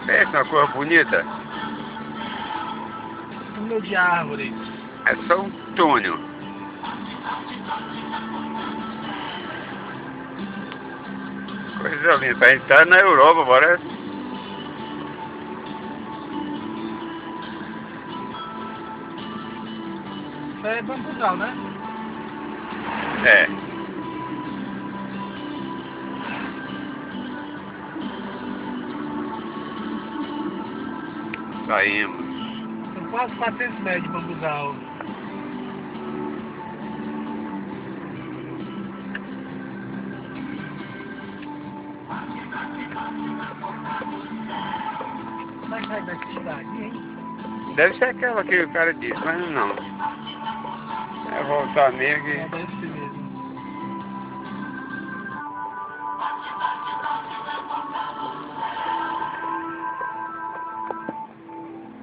Pensa uma cor bonita. Túnel de árvore. É só um túnel. Coisa linda. A gente tá na Europa, parece. Isso é bambuzal, né? É. Saímos. São quase 400 metros de bambuzal. Como é que sai daqui cidade, hein? Deve ser aquela que o cara disse, mas não. É voltar mesmo que... É desse mesmo.